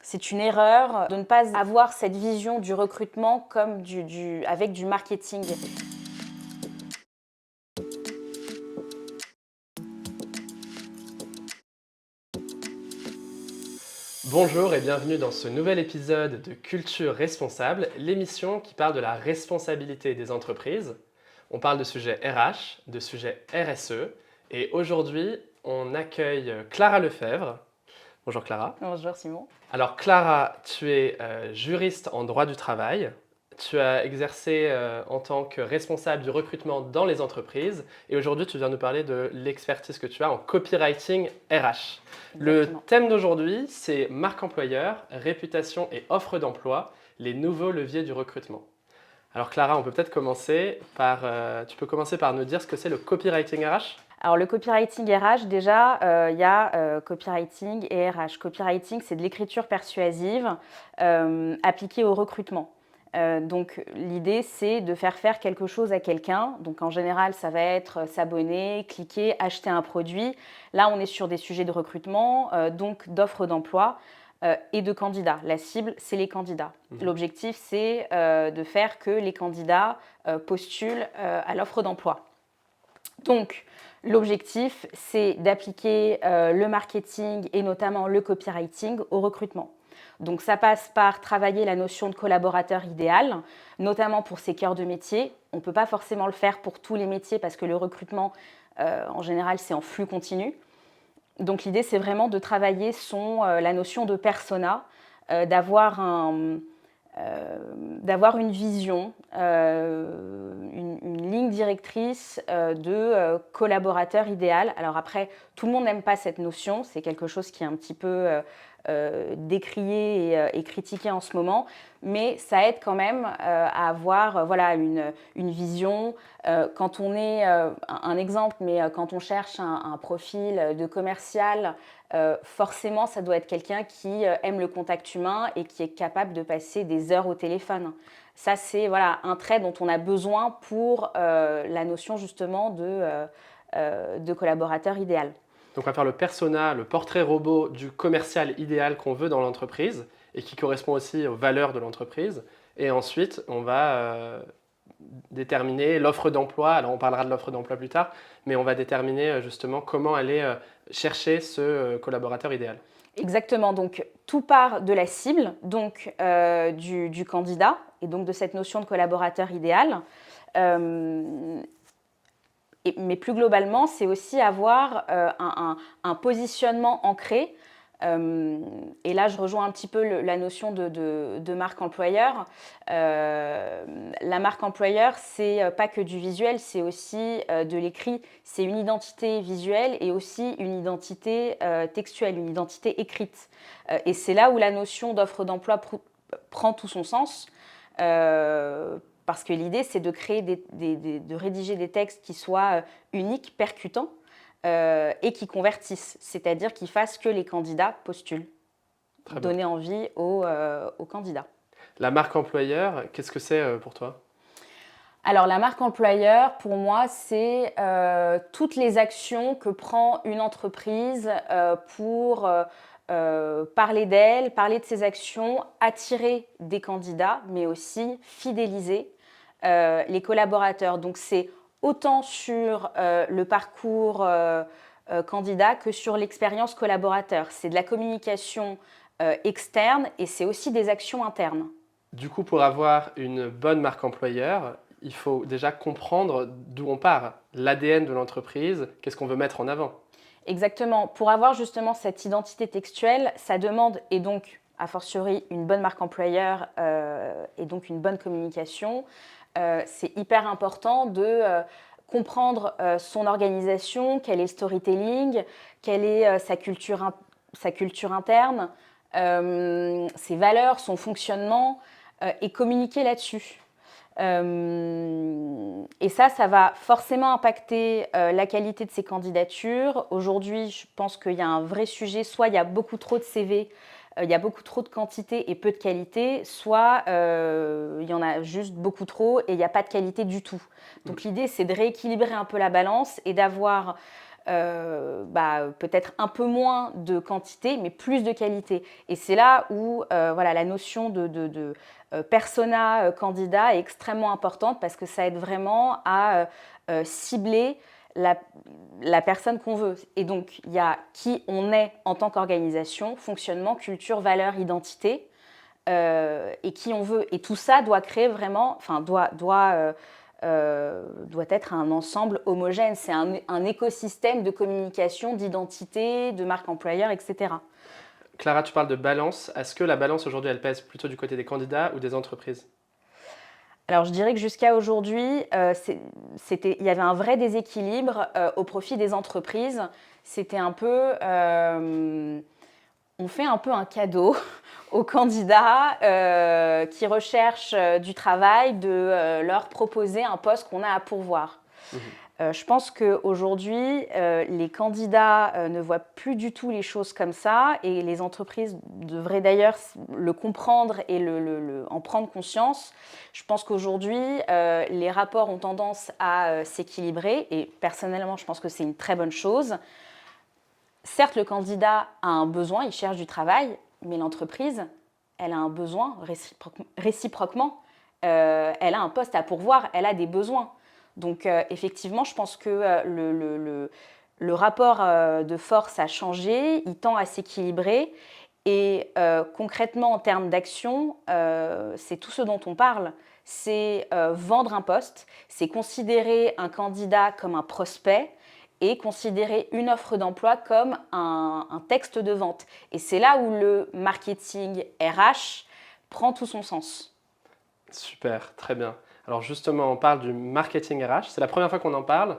C'est une erreur de ne pas avoir cette vision du recrutement comme avec du marketing. Bonjour et bienvenue dans ce nouvel épisode de Culture Responsable, l'émission qui parle de la responsabilité des entreprises. On parle de sujets RH, de sujets RSE et aujourd'hui on accueille Clara Lefebvre. Bonjour Clara. Bonjour Simon. Alors Clara, tu es juriste en droit du travail. Tu as exercé en tant que responsable du recrutement dans les entreprises et aujourd'hui tu viens nous parler de l'expertise que tu as en copywriting RH. Le Exactement. thème d'aujourd'hui, c'est marque employeur, réputation et offre d'emploi, les nouveaux leviers du recrutement. Alors Clara, on peut peut-être commencer par, tu peux commencer par nous dire ce que c'est le copywriting RH? Alors le copywriting RH, déjà, il y a copywriting et RH. Copywriting, c'est de l'écriture persuasive appliquée au recrutement. Donc l'idée, c'est de faire quelque chose à quelqu'un. Donc en général, ça va être s'abonner, cliquer, acheter un produit. Là, on est sur des sujets de recrutement, donc d'offres d'emploi et de candidats. La cible, c'est les candidats. L'objectif, c'est de faire que les candidats postulent à l'offre d'emploi. Donc, l'objectif, c'est d'appliquer le marketing et notamment le copywriting au recrutement. Donc, ça passe par travailler la notion de collaborateur idéal, notamment pour ces cœurs de métier. On ne peut pas forcément le faire pour tous les métiers parce que le recrutement, en général, c'est en flux continu. Donc, l'idée, c'est vraiment de travailler la notion de persona, d'avoir une vision, une ligne directrice de collaborateur idéal. Alors après, tout le monde n'aime pas cette notion, c'est quelque chose qui est un petit peu décrié et critiqué en ce moment, mais ça aide quand même à avoir voilà, une vision. Quand on est, un exemple, mais quand on cherche un profil de commercial, forcément, ça doit être quelqu'un qui aime le contact humain et qui est capable de passer des heures au téléphone. Ça, c'est voilà, un trait dont on a besoin pour la notion justement de collaborateur idéal. Donc on va faire le persona, le portrait robot du commercial idéal qu'on veut dans l'entreprise et qui correspond aussi aux valeurs de l'entreprise. Et ensuite, on va déterminer l'offre d'emploi. Alors on parlera de l'offre d'emploi plus tard, mais on va déterminer justement comment aller chercher ce collaborateur idéal. Exactement, donc tout part de la cible, donc du candidat, et donc de cette notion de collaborateur idéal. Mais plus globalement, c'est aussi avoir un positionnement ancré. Et là, je rejoins un petit peu la notion de marque employeur. La marque employeur, c'est pas que du visuel, c'est aussi de l'écrit. C'est une identité visuelle et aussi une identité textuelle, une identité écrite. Et c'est là où la notion d'offre d'emploi prend tout son sens. Parce que l'idée, c'est de créer de rédiger des textes qui soient uniques, percutants et qui convertissent, c'est-à-dire qui fassent que les candidats postulent, donner envie aux candidats. La marque employeur, qu'est-ce que c'est pour toi? Alors la marque employeur, pour moi, c'est toutes les actions que prend une entreprise pour parler d'elle, parler de ses actions, attirer des candidats, mais aussi fidéliser les collaborateurs. Donc c'est autant sur le parcours candidat que sur l'expérience collaborateur. C'est de la communication externe et c'est aussi des actions internes. Du coup, pour avoir une bonne marque employeur, il faut déjà comprendre d'où on part, l'ADN de l'entreprise, qu'est-ce qu'on veut mettre en avant. Exactement. Pour avoir justement cette identité textuelle, ça demande, et donc a fortiori une bonne marque employeur et donc une bonne communication. C'est hyper important de comprendre son organisation, quel est le storytelling, quelle est sa culture interne, ses valeurs, son fonctionnement, et communiquer là-dessus. Et ça va forcément impacter la qualité de ces candidatures. Aujourd'hui, je pense qu'il y a un vrai sujet, soit il y a beaucoup trop de CV, il y a beaucoup trop de quantité et peu de qualité, soit il y en a juste beaucoup trop et il n'y a pas de qualité du tout. Donc l'idée, c'est de rééquilibrer un peu la balance et d'avoir peut-être un peu moins de quantité, mais plus de qualité. Et c'est là où voilà, la notion de persona candidat est extrêmement importante parce que ça aide vraiment à cibler la personne qu'on veut. Et donc, il y a qui on est en tant qu'organisation, fonctionnement, culture, valeur, identité, et qui on veut. Et tout ça doit créer vraiment, enfin, doit être un ensemble homogène. C'est un écosystème de communication, d'identité, de marque employeur, etc. Clara, tu parles de balance. Est-ce que la balance aujourd'hui, elle pèse plutôt du côté des candidats ou des entreprises? Alors, je dirais que jusqu'à aujourd'hui, il y avait un vrai déséquilibre au profit des entreprises. C'était un peu, on fait un peu un cadeau aux candidats qui recherchent du travail de leur proposer un poste qu'on a à pourvoir. Je pense qu'aujourd'hui, les candidats ne voient plus du tout les choses comme ça et les entreprises devraient d'ailleurs le comprendre et en prendre conscience. Je pense qu'aujourd'hui, les rapports ont tendance à s'équilibrer et personnellement, je pense que c'est une très bonne chose. Certes, le candidat a un besoin, il cherche du travail, mais l'entreprise, elle a un besoin réciproquement. Elle a un poste à pourvoir, elle a des besoins. Donc effectivement, je pense que le rapport de force a changé, il tend à s'équilibrer. Et concrètement, en termes d'action, c'est tout ce dont on parle. C'est vendre un poste, c'est considérer un candidat comme un prospect et considérer une offre d'emploi comme un texte de vente. Et c'est là où le marketing RH prend tout son sens. Super, très bien. Alors justement, on parle du marketing RH. C'est la première fois qu'on en parle.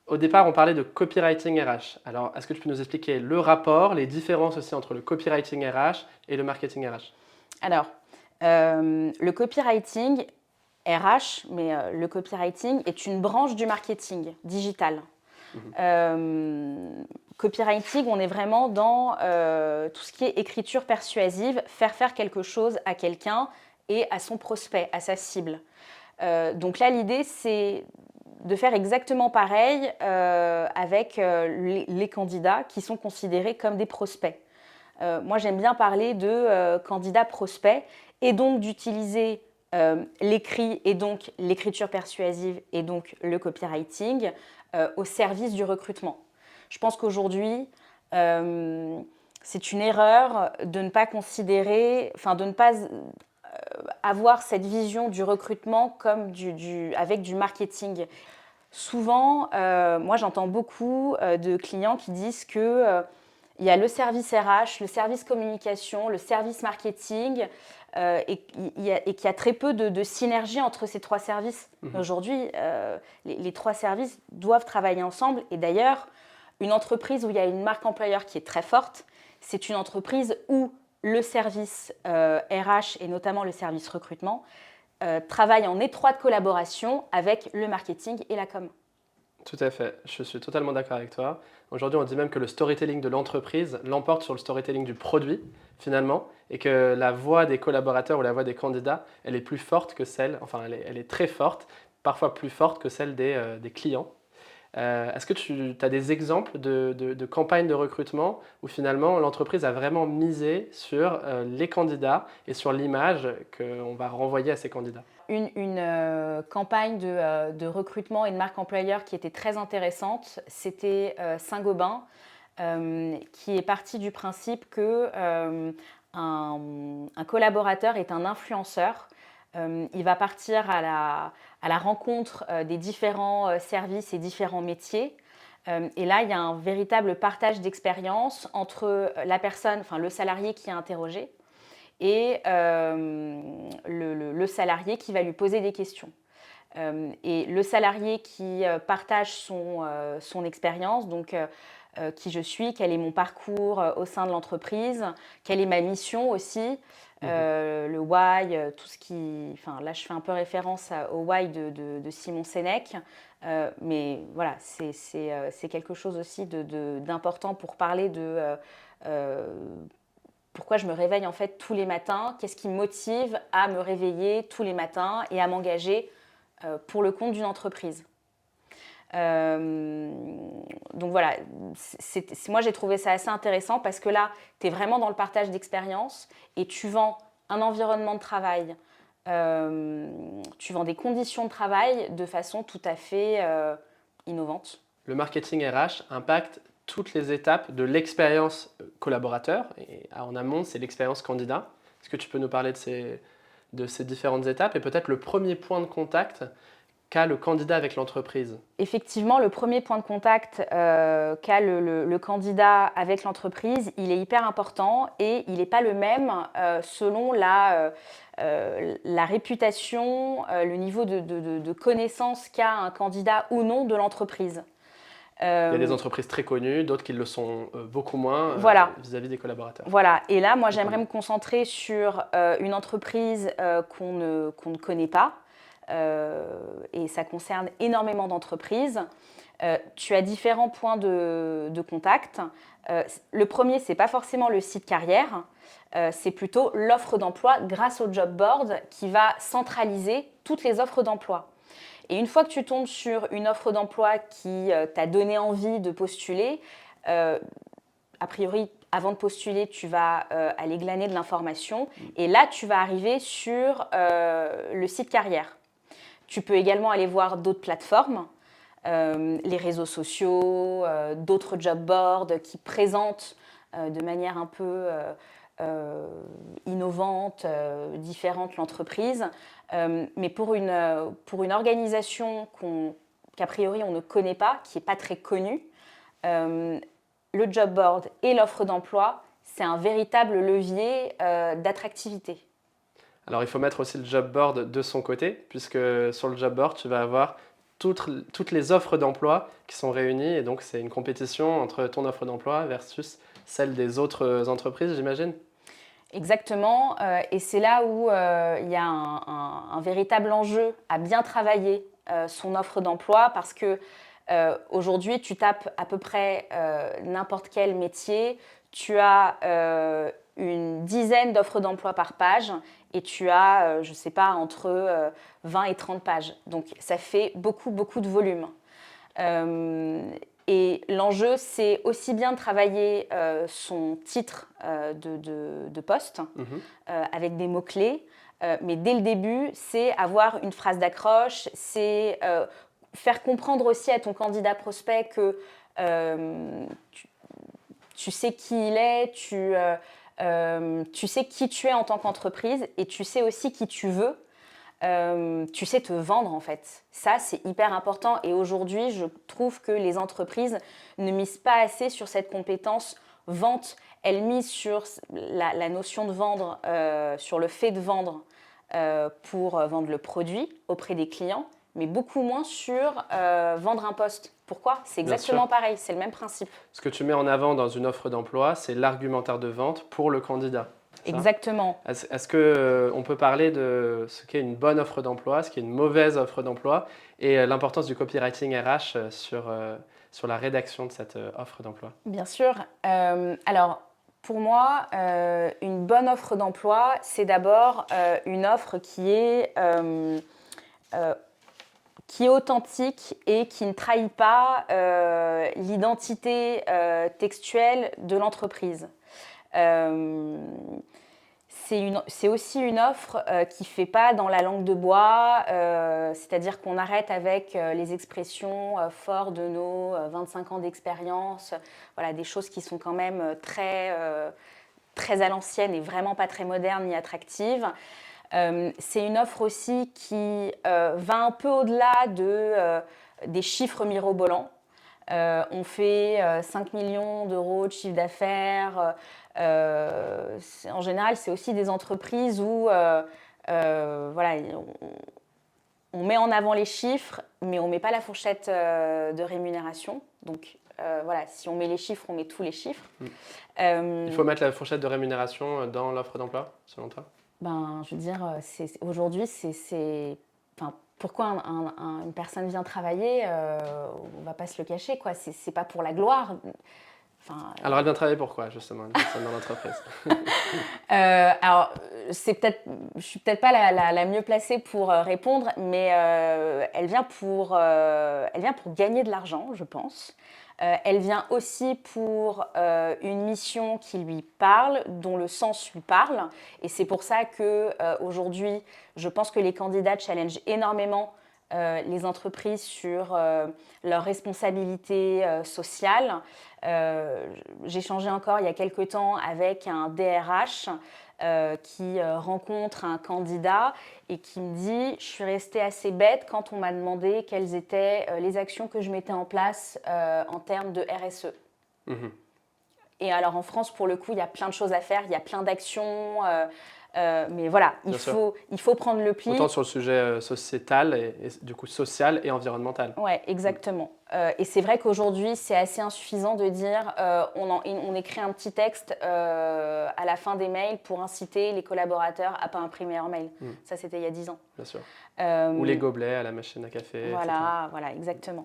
Au départ, on parlait de copywriting RH. Alors, est-ce que tu peux nous expliquer le rapport, les différences aussi entre le copywriting RH et le marketing RH? Alors, le copywriting RH, mais le copywriting est une branche du marketing digital. Copywriting, on est vraiment dans tout ce qui est écriture persuasive, faire quelque chose à quelqu'un et à son prospect, à sa cible. Donc là, l'idée, c'est de faire exactement pareil avec les candidats qui sont considérés comme des prospects. Moi, j'aime bien parler de candidats prospects et donc d'utiliser l'écrit et donc l'écriture persuasive et donc le copywriting au service du recrutement. Je pense qu'aujourd'hui, c'est une erreur de ne pas considérer, enfin de ne pas avoir cette vision du recrutement comme avec du marketing. Souvent, moi j'entends beaucoup de clients qui disent que il y a le service RH, le service communication, le service marketing et qu'il y a très peu de synergie entre ces trois services. Aujourd'hui, les trois services doivent travailler ensemble et d'ailleurs, une entreprise où il y a une marque employeur qui est très forte, c'est une entreprise où le service RH et notamment le service recrutement travaillent en étroite collaboration avec le marketing et la com. Tout à fait, je suis totalement d'accord avec toi. Aujourd'hui, on dit même que le storytelling de l'entreprise l'emporte sur le storytelling du produit, finalement, et que la voix des collaborateurs ou la voix des candidats, elle est plus forte que celle, enfin, elle est très forte, parfois plus forte que celle des clients. Est-ce que tu as des exemples de campagnes de recrutement où finalement l'entreprise a vraiment misé sur les candidats et sur l'image qu'on va renvoyer à ces candidats? Une campagne de recrutement et de marque employeur qui était très intéressante, c'était Saint-Gobain, qui est parti du principe que un collaborateur est un influenceur. Il va partir à la rencontre des différents services et différents métiers. Et là, il y a un véritable partage d'expérience entre la personne, enfin le salarié qui est interrogé, et le salarié qui va lui poser des questions. Et le salarié qui partage son expérience, donc qui je suis, quel est mon parcours au sein de l'entreprise, quelle est ma mission aussi, le why, tout ce qui... Enfin, là, je fais un peu référence au why de Simon Sénèque, mais voilà, c'est quelque chose aussi d'important pour parler de... pourquoi je me réveille en fait tous les matins, qu'est-ce qui me motive à me réveiller tous les matins et à m'engager pour le compte d'une entreprise. Donc voilà, moi j'ai trouvé ça assez intéressant parce que là, tu es vraiment dans le partage d'expérience et tu vends un environnement de travail, tu vends des conditions de travail de façon tout à fait innovante. Le marketing RH impacte toutes les étapes de l'expérience collaborateur. Et en amont, c'est l'expérience candidat. Est-ce que tu peux nous parler de ces différentes étapes et peut-être le premier point de contact qu'a le candidat avec l'entreprise? Effectivement, le premier point de contact qu'a le candidat avec l'entreprise, il est hyper important et il n'est pas le même selon la réputation, le niveau de connaissance qu'a un candidat ou non de l'entreprise. Il y a des entreprises très connues, d'autres qui le sont beaucoup moins Voilà. vis-à-vis des collaborateurs. Voilà, et là, moi, j'aimerais me concentrer sur une entreprise qu'on ne connaît pas, et ça concerne énormément d'entreprises. Tu as différents points de contact. Le premier, ce n'est pas forcément le site carrière, c'est plutôt l'offre d'emploi grâce au job board qui va centraliser toutes les offres d'emploi. Et une fois que tu tombes sur une offre d'emploi qui t'a donné envie de postuler, a priori, avant de postuler, tu vas aller glaner de l'information et là, tu vas arriver sur le site carrière. Tu peux également aller voir d'autres plateformes, les réseaux sociaux, d'autres job boards qui présentent de manière un peu innovante, différente l'entreprise. Mais pour une organisation qu'a priori on ne connaît pas, qui n'est pas très connue, le job board et l'offre d'emploi, c'est un véritable levier d'attractivité. Alors il faut mettre aussi le job board de son côté, puisque sur le job board, tu vas avoir toutes les offres d'emploi qui sont réunies, et donc c'est une compétition entre ton offre d'emploi versus celle des autres entreprises, j'imagine. Exactement, et c'est là où il y a un véritable enjeu à bien travailler son offre d'emploi parce que aujourd'hui, tu tapes à peu près n'importe quel métier, tu as une dizaine d'offres d'emploi par page et tu as, je ne sais pas, entre 20 et 30 pages. Donc ça fait beaucoup, beaucoup de volume. Et l'enjeu, c'est aussi bien de travailler son titre de poste avec des mots-clés, mais dès le début, c'est avoir une phrase d'accroche, c'est faire comprendre aussi à ton candidat prospect que tu sais qui il est, tu sais qui tu es en tant qu'entreprise et tu sais aussi qui tu veux. Tu sais te vendre en fait. Ça, c'est hyper important et aujourd'hui, je trouve que les entreprises ne misent pas assez sur cette compétence vente. Elles misent sur la notion de vendre, sur le fait de vendre pour vendre le produit auprès des clients, mais beaucoup moins sur vendre un poste. Pourquoi? C'est exactement pareil, c'est le même principe. Ce que tu mets en avant dans une offre d'emploi, c'est l'argumentaire de vente pour le candidat. Exactement. Est-ce qu'on peut parler de ce qu'est une bonne offre d'emploi, ce qu'est une mauvaise offre d'emploi et l'importance du copywriting RH sur la rédaction de cette offre d'emploi? Bien sûr. Alors, pour moi, une bonne offre d'emploi, c'est d'abord une offre qui est authentique et qui ne trahit pas l'identité textuelle de l'entreprise. C'est aussi une offre qui ne fait pas dans la langue de bois, c'est-à-dire qu'on arrête avec les expressions forts de nos 25 ans d'expérience, voilà, des choses qui sont quand même très à l'ancienne et vraiment pas très modernes ni attractives. C'est une offre aussi qui va un peu au-delà des chiffres mirobolants. On fait 5 millions d'euros de chiffre d'affaires. En général, c'est aussi des entreprises où voilà, on met en avant les chiffres, mais on ne met pas la fourchette de rémunération. Donc voilà, si on met les chiffres, on met tous les chiffres. Il faut mettre la fourchette de rémunération dans l'offre d'emploi, selon toi? Je veux dire, aujourd'hui, pourquoi une personne vient travailler, on ne va pas se le cacher, quoi. C'est pas pour la gloire. Alors, elle vient travailler pourquoi, justement, une personne dans l'entreprise? Alors, je suis peut-être pas la mieux placée pour répondre, mais elle vient pour gagner de l'argent, je pense. Elle vient aussi pour une mission qui lui parle, dont le sens lui parle. Et c'est pour ça que aujourd'hui, je pense que les candidats challengent énormément les entreprises sur leurs responsabilités sociales. J'ai échangé encore il y a quelque temps avec un DRH qui rencontre un candidat et qui me dit « Je suis restée assez bête quand on m'a demandé quelles étaient les actions que je mettais en place en termes de RSE. Mhm. » Et alors en France, pour le coup, il y a plein de choses à faire, il y a plein d'actions, mais voilà, il faut prendre le pli. Autant sur le sujet sociétal et du coup social et environnemental. Oui, exactement. Et c'est vrai qu'aujourd'hui, c'est assez insuffisant de dire on écrit un petit texte à la fin des mails pour inciter les collaborateurs à ne pas imprimer leur mail. Ça, c'était il y a 10 ans. Bien sûr. Ou les gobelets à la machine à café, etc. Voilà, exactement.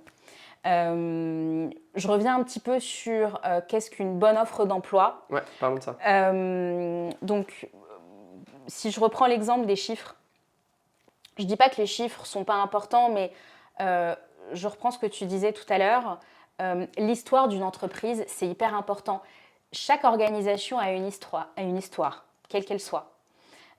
Je reviens un petit peu sur qu'est-ce qu'une bonne offre d'emploi. Ouais, parlons de ça. Donc, si je reprends l'exemple des chiffres, je ne dis pas que les chiffres ne sont pas importants, mais je reprends ce que tu disais tout à l'heure. L'histoire d'une entreprise, c'est hyper important. Chaque organisation a une histoire, quelle qu'elle soit.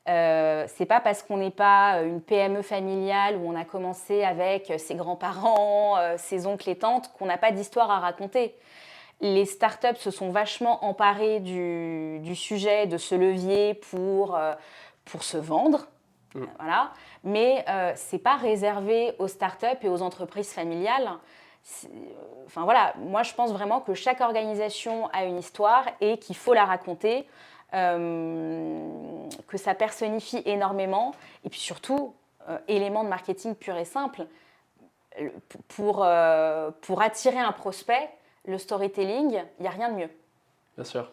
C'est pas parce qu'on n'est pas une PME familiale où on a commencé avec ses grands-parents, ses oncles et tantes qu'on n'a pas d'histoire à raconter. Les startups se sont vachement emparées du sujet, de ce levier pour se vendre. Voilà. Mais ce n'est pas réservé aux startups et aux entreprises familiales. Enfin voilà, moi je pense vraiment que chaque organisation a une histoire et qu'il faut la raconter, que ça personnifie énormément. Et puis surtout, élément de marketing pur et simple, pour attirer un prospect, le storytelling, il n'y a rien de mieux. Bien sûr.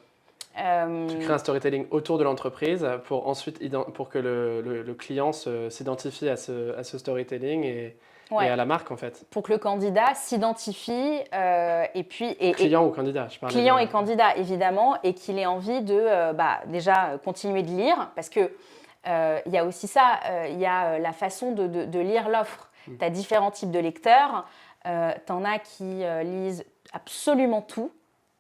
Tu crées un storytelling autour de l'entreprise pour ensuite pour que le client s'identifie à ce storytelling et à la marque en fait. Pour que le candidat s'identifie et puis client ou candidat, je parlais. Client et candidat évidemment, et qu'il ait envie de déjà continuer de lire, parce que il y a aussi ça, il y a la façon de lire l'offre. Tu as différents types de lecteurs, tu en as qui lisent absolument tout.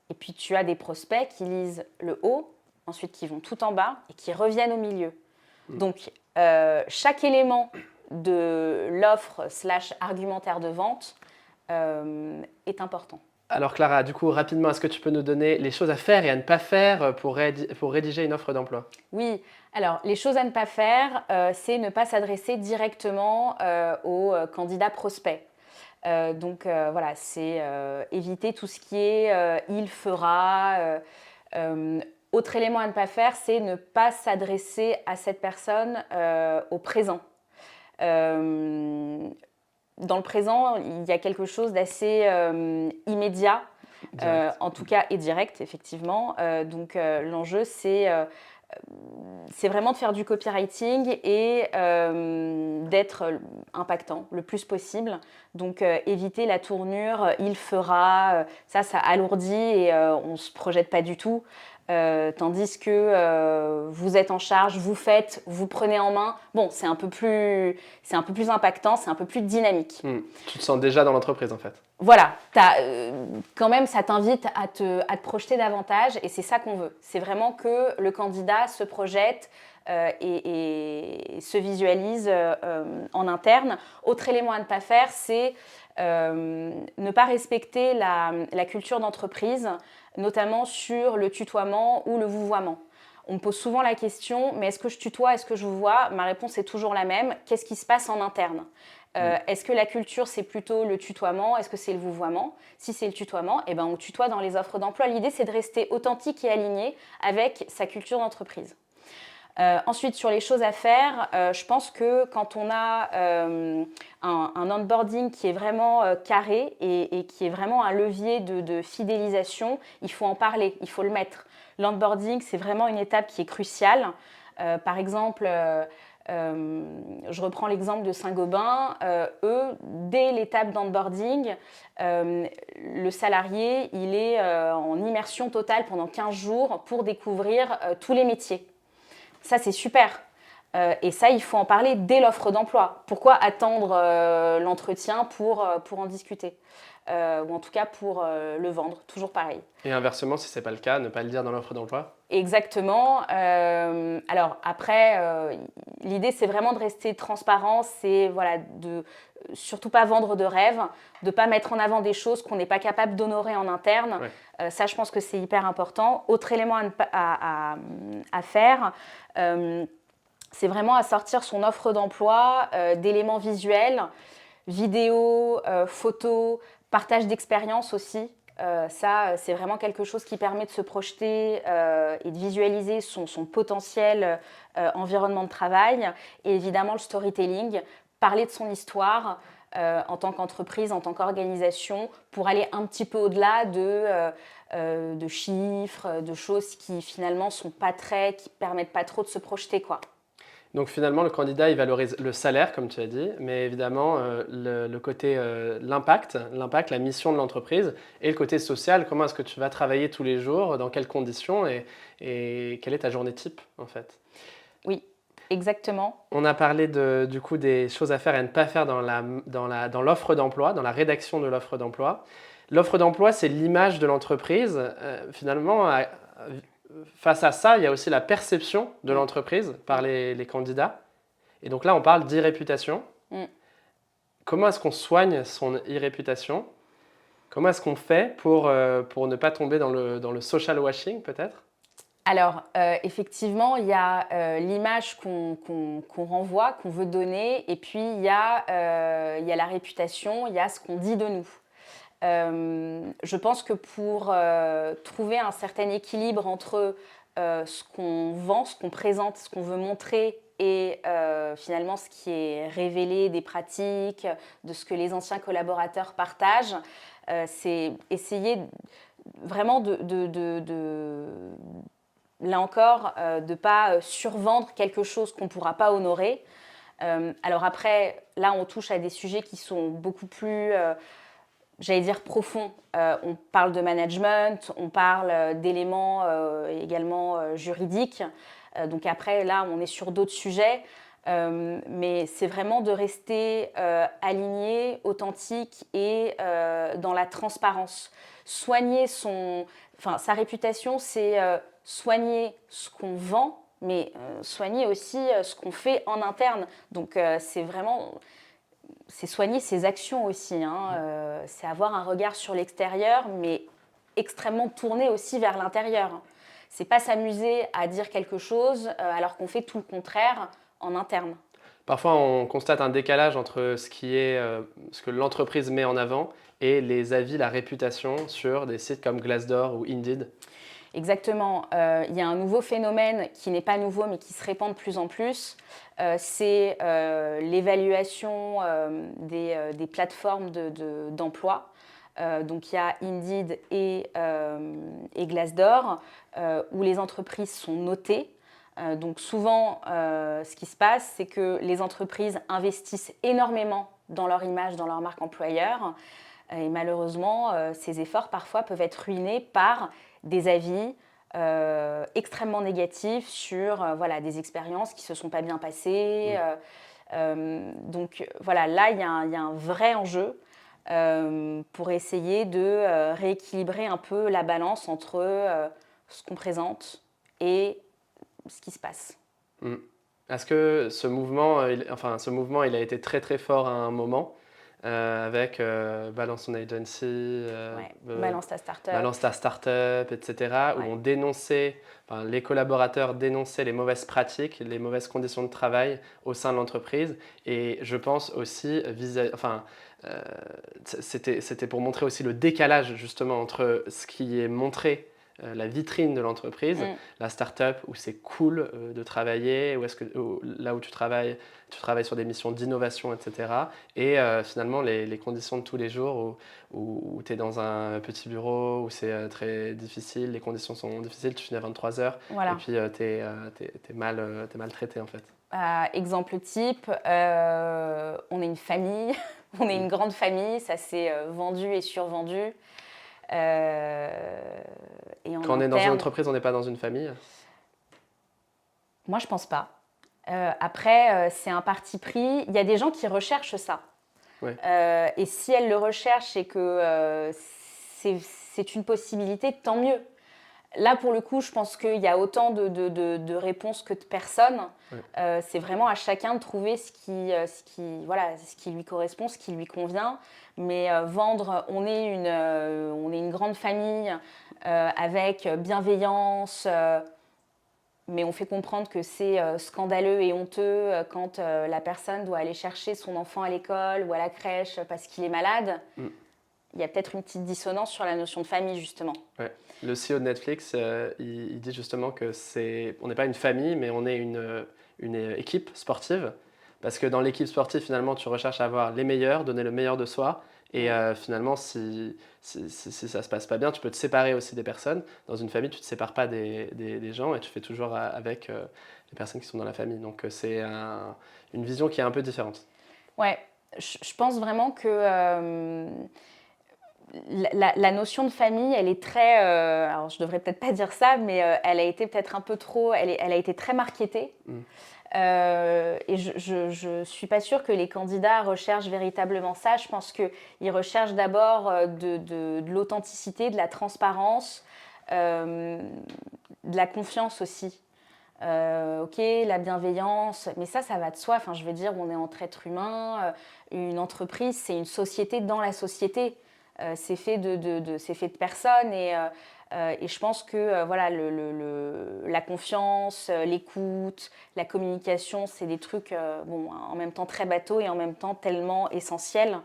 Et puis, tu as des prospects qui lisent le haut, ensuite qui vont tout en bas et qui reviennent au milieu. Donc, chaque élément de l'offre / argumentaire de vente est important. Alors, Clara, du coup, rapidement, est-ce que tu peux nous donner les choses à faire et à ne pas faire pour rédiger une offre d'emploi ? Oui. Alors, les choses à ne pas faire, c'est ne pas s'adresser directement aux candidats prospects. Donc voilà, c'est éviter tout ce qui est il fera. Autre élément à ne pas faire, c'est ne pas s'adresser à cette personne au présent. Dans le présent, il y a quelque chose d'assez immédiat, en tout cas, et direct, effectivement. Donc l'enjeu, c'est vraiment de faire du copywriting et d'être impactant le plus possible. Donc éviter la tournure « il fera », ça alourdit et on ne se projette pas du tout. Tandis que vous êtes en charge, vous faites, vous prenez en main. Bon, c'est un peu plus impactant, c'est un peu plus dynamique. Tu te sens déjà dans l'entreprise en fait. Voilà, quand même, ça t'invite à te projeter davantage et c'est ça qu'on veut. C'est vraiment que le candidat se projette et se visualise en interne. Autre élément à ne pas faire, c'est ne pas respecter la culture d'entreprise, notamment sur le tutoiement ou le vouvoiement. On me pose souvent la question, mais est-ce que je tutoie, est-ce que je vouvoie ? Ma réponse est toujours la même. Qu'est-ce qui se passe en interne ? Est-ce que la culture, c'est plutôt le tutoiement ? Est-ce que c'est le vouvoiement ? Si c'est le tutoiement, eh ben, on tutoie dans les offres d'emploi. L'idée, c'est de rester authentique et aligné avec sa culture d'entreprise. Ensuite, sur les choses à faire, je pense que quand on a un onboarding qui est vraiment carré et qui est vraiment un levier de fidélisation, il faut en parler, il faut le mettre. L'onboarding, c'est vraiment une étape qui est cruciale. Par exemple, je reprends l'exemple de Saint-Gobain. Eux, dès l'étape d'onboarding, le salarié, il est en immersion totale pendant 15 jours pour découvrir tous les métiers. Ça, c'est super. Et ça, il faut en parler dès l'offre d'emploi. Pourquoi attendre l'entretien pour en discuter ou en tout cas pour le vendre, toujours pareil. Et inversement, si ce n'est pas le cas, ne pas le dire dans l'offre d'emploi? Exactement. Alors après, l'idée, c'est vraiment de rester transparent, c'est voilà, de surtout pas vendre de rêves, de pas mettre en avant des choses qu'on n'est pas capable d'honorer en interne. Ouais. Ça, je pense que c'est hyper important. Autre élément à faire, c'est vraiment à sortir son offre d'emploi d'éléments visuels, vidéos, photos, partage d'expériences aussi. Ça, c'est vraiment quelque chose qui permet de se projeter et de visualiser son potentiel environnement de travail. Et évidemment, le storytelling, parler de son histoire en tant qu'entreprise, en tant qu'organisation, pour aller un petit peu au-delà de chiffres, de choses qui finalement qui permettent pas trop de se projeter, quoi. Donc finalement, le candidat, il valorise le salaire, comme tu as dit, mais évidemment, le côté, l'impact, la mission de l'entreprise et le côté social. Comment est-ce que tu vas travailler tous les jours, dans quelles conditions et quelle est ta journée type, en fait? Oui, exactement. On a parlé du coup des choses à faire et à ne pas faire dans l'offre d'emploi, dans la rédaction de l'offre d'emploi. L'offre d'emploi, c'est l'image de l'entreprise. Finalement, face à ça, il y a aussi la perception de l'entreprise par les candidats. Et donc là, on parle d'e-réputation. Mm. Comment est-ce qu'on soigne son e-réputation? Comment est-ce qu'on fait pour ne pas tomber dans le social washing, peut-être? Alors, effectivement, il y a l'image qu'on renvoie, qu'on veut donner, et puis il y a la réputation, il y a ce qu'on dit de nous. Je pense que pour trouver un certain équilibre entre ce qu'on vend, ce qu'on présente, ce qu'on veut montrer et finalement ce qui est révélé des pratiques, de ce que les anciens collaborateurs partagent, c'est essayer vraiment là encore, de ne pas survendre quelque chose qu'on ne pourra pas honorer. Alors après, là, on touche à des sujets qui sont beaucoup plus, j'allais dire, profonds. On parle de management, on parle d'éléments également juridiques. Donc après, là, on est sur d'autres sujets. Mais c'est vraiment de rester aligné, authentique et dans la transparence. Soigner sa réputation, c'est soigner ce qu'on vend, mais soigner aussi ce qu'on fait en interne. Donc c'est soigner ses actions aussi. C'est avoir un regard sur l'extérieur, mais extrêmement tourné aussi vers l'intérieur. C'est pas s'amuser à dire quelque chose alors qu'on fait tout le contraire en interne. Parfois, on constate un décalage entre ce que l'entreprise met en avant et les avis, la réputation sur des sites comme Glassdoor ou Indeed. Exactement. Il y a un nouveau phénomène qui n'est pas nouveau mais qui se répand de plus en plus. C'est l'évaluation des plateformes d'emploi. Donc il y a Indeed et Glassdoor où les entreprises sont notées. Donc souvent, ce qui se passe, c'est que les entreprises investissent énormément dans leur image, dans leur marque employeur. Et malheureusement, ces efforts parfois peuvent être ruinés par des avis extrêmement négatifs sur des expériences qui ne se sont pas bien passées. Donc voilà, là, il y a un vrai enjeu pour essayer de rééquilibrer un peu la balance entre ce qu'on présente et ce qui se passe. Est-ce que ce mouvement, il a été très très fort à un moment avec Balance ton Agency, Balance ta startup. Balance ta startup, etc., où on dénonçait, les collaborateurs dénonçaient les mauvaises pratiques, les mauvaises conditions de travail au sein de l'entreprise. Et je pense aussi, c'était pour montrer aussi le décalage justement entre ce qui est montré, la vitrine de l'entreprise, la start-up où c'est cool de travailler, là où tu travailles sur des missions d'innovation, etc. Et finalement, les conditions de tous les jours où tu es dans un petit bureau, où c'est très difficile, les conditions sont difficiles, tu finis à 23 heures, Voilà. et puis tu es maltraité en fait. Exemple type, on est une famille, on est une grande famille, ça s'est vendu et survendu. Quand on est dans une entreprise, on n'est pas dans une famille. Moi, je pense pas. Après, c'est un parti pris. Il y a des gens qui recherchent ça. Ouais. Et si elles le recherchent et que c'est une possibilité, tant mieux. Là, pour le coup, je pense qu'il y a autant de réponses que de personnes. Ouais. C'est vraiment à chacun de trouver ce qui lui correspond, ce qui lui convient. Mais vendre, on est une grande famille avec bienveillance, mais on fait comprendre que c'est scandaleux et honteux quand la personne doit aller chercher son enfant à l'école ou à la crèche parce qu'il est malade. Mm. Il y a peut-être une petite dissonance sur la notion de famille, justement. Ouais. Le CEO de Netflix, il dit justement que on n'est pas une famille, mais on est une équipe sportive. Parce que dans l'équipe sportive, finalement, tu recherches à avoir les meilleurs, donner le meilleur de soi. Et finalement, si ça ne se passe pas bien, tu peux te séparer aussi des personnes. Dans une famille, tu ne te sépares pas des gens et tu fais toujours avec les personnes qui sont dans la famille. Donc c'est une vision qui est un peu différente. Ouais, je pense vraiment que la notion de famille, elle est très... alors, je devrais peut-être pas dire ça, mais elle a été peut-être un peu trop... Elle a été très marketée. Mm. Et je suis pas sûre que les candidats recherchent véritablement ça. Je pense qu'ils recherchent d'abord de l'authenticité, de la transparence, de la confiance aussi. Ok, la bienveillance, mais ça va de soi. Enfin, je veux dire, on est entre êtres humains. Une entreprise, c'est une société dans la société. C'est fait c'est fait de personnes et je pense que voilà, la confiance, l'écoute, la communication, c'est des trucs bon, en même temps très bateaux et en même temps tellement essentiels.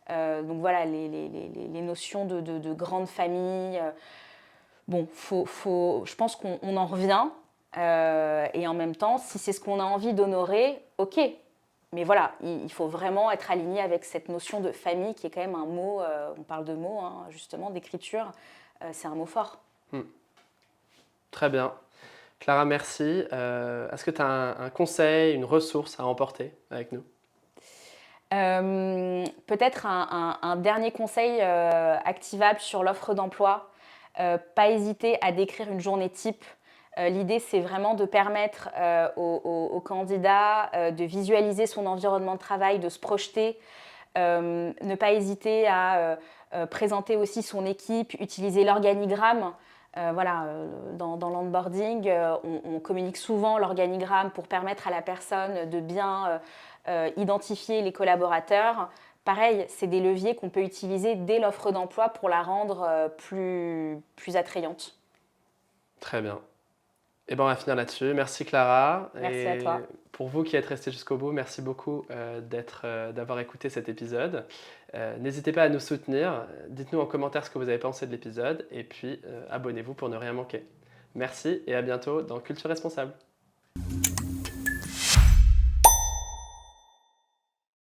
Donc voilà, les notions de grande famille. Bon, je pense qu'on en revient. Et en même temps, si c'est ce qu'on a envie d'honorer, ok. Mais voilà, il faut vraiment être aligné avec cette notion de famille qui est quand même un mot, on parle de mots, hein, justement, d'écriture, c'est un mot fort. Très bien. Clara, merci. Est-ce que tu as un conseil, une ressource à emporter avec nous? Peut-être un dernier conseil activable sur l'offre d'emploi. Pas hésiter à décrire une journée type. L'idée, c'est vraiment de permettre aux candidats de visualiser son environnement de travail, de se projeter. Ne pas hésiter à présenter aussi son équipe, utiliser l'organigramme. Voilà, dans l'onboarding, on communique souvent l'organigramme pour permettre à la personne de bien identifier les collaborateurs. Pareil, c'est des leviers qu'on peut utiliser dès l'offre d'emploi pour la rendre plus attrayante. Très bien. Et ben on va finir là-dessus. Merci Clara. Merci à toi. Pour vous qui êtes restés jusqu'au bout, merci beaucoup d'avoir écouté cet épisode. N'hésitez pas à nous soutenir. Dites-nous en commentaire ce que vous avez pensé de l'épisode et puis abonnez-vous pour ne rien manquer. Merci et à bientôt dans Culture Responsable.